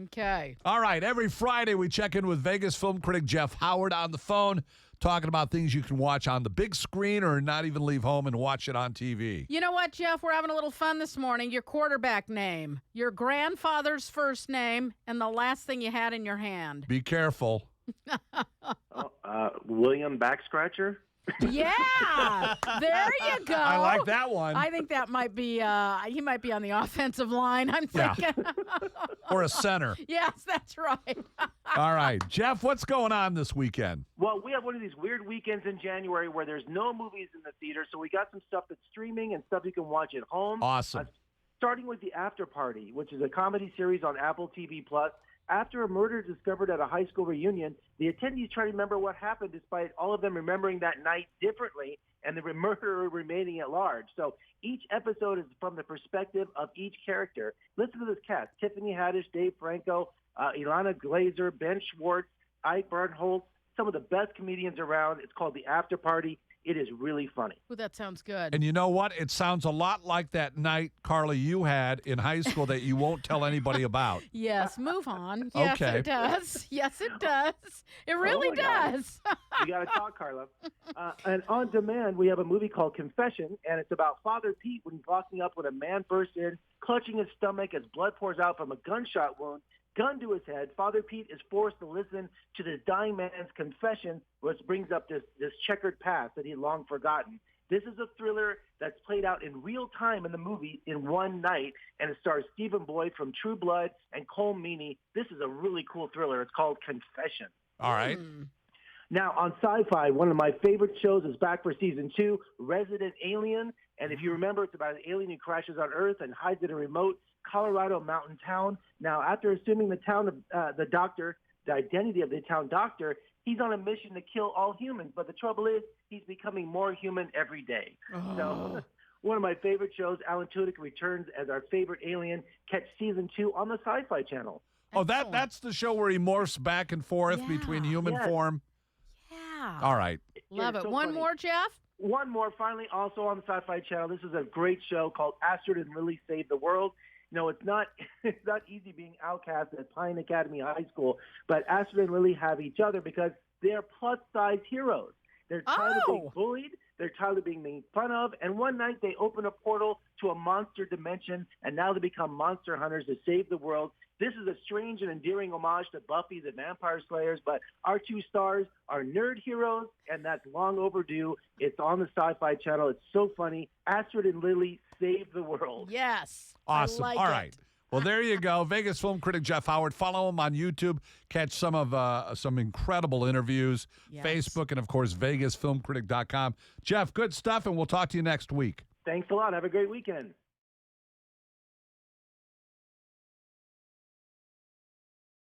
Okay. All right. Every Friday, we check in with Vegas film critic Jeff Howard on the phone, talking about things you can watch on the big screen or not even leave home and watch it on TV. You know what, Jeff? We're having a little fun this morning. Your quarterback name, your grandfather's first name, and the last thing you had in your hand. Be careful. William Backscratcher. Yeah, there you go. I like that one. I think that might be, he might be on the offensive line, I'm thinking. Or a center. Yes, that's right. All right. Jeff, what's going on this weekend? Well, we have one of these weird weekends in January where there's no movies in the theater, so we got some stuff that's streaming and stuff you can watch at home. Awesome. Starting with The After Party, which is a comedy series on AppleTV+. After a murder is discovered at a high school reunion, the attendees try to remember what happened despite all of them remembering that night differently and the murderer remaining at large. So each episode is from the perspective of each character. Listen to this cast: Tiffany Haddish, Dave Franco, Ilana Glazer, Ben Schwartz, Ike Barinholtz, some of the best comedians around. It's called The After Party. It is really funny. Ooh, that sounds good. And you know what? It sounds a lot like that night, Carly, you had in high school that you won't tell anybody about. Yes, move on. Yes, Okay. it does. Yes, it does. It really does. You got to talk, Carla. And on demand, we have a movie called Confession, and it's about Father Pete when he's locking up when a man bursts in, clutching his stomach as blood pours out from a gunshot wound. Gun to his head, Father Pete is forced to listen to this dying man's confession, which brings up this checkered past that he had long forgotten. This is a thriller that's played out in real time in the movie in one night, and it stars Stephen Boyd from True Blood and Cole Meany. This is a really cool thriller. It's called Confession. All right. Now, on SYFY, one of my favorite shows is back for season 2, Resident Alien. And if you remember, it's about an alien who crashes on Earth and hides in a remote Colorado mountain town. Now, after assuming the identity of the town doctor, he's on a mission to kill all humans. But the trouble is, he's becoming more human every day. So, one of my favorite shows, Alan Tudyk returns as our favorite alien. Catch season 2 on the SYFY channel. Oh, that's the show where he morphs back and forth between human form. Yeah. All right. Love it. So One funny. more, Jeff? One more, finally, also on the SYFY channel. This is a great show called Astrid and Lilly Save the World. You know, it's not easy being outcast at Pine Academy High School, but Astrid and Lilly have each other because they're plus-size heroes. They're tired of being bullied. They're tired of being made fun of. And one night they open a portal to a monster dimension, and now they become monster hunters to save the world. This is a strange and endearing homage to Buffy the Vampire Slayers, but our two stars are nerd heroes, and that's long overdue. It's on the SYFY channel. It's so funny. Astrid and Lilly save the world. Yes. Awesome. I like All it. right. Well, there you go. Vegas film critic Jeff Howard. Follow him on YouTube. Catch some of some incredible interviews. Yes. Facebook and, of course, VegasFilmCritic.com. Jeff, good stuff, and we'll talk to you next week. Thanks a lot. Have a great weekend.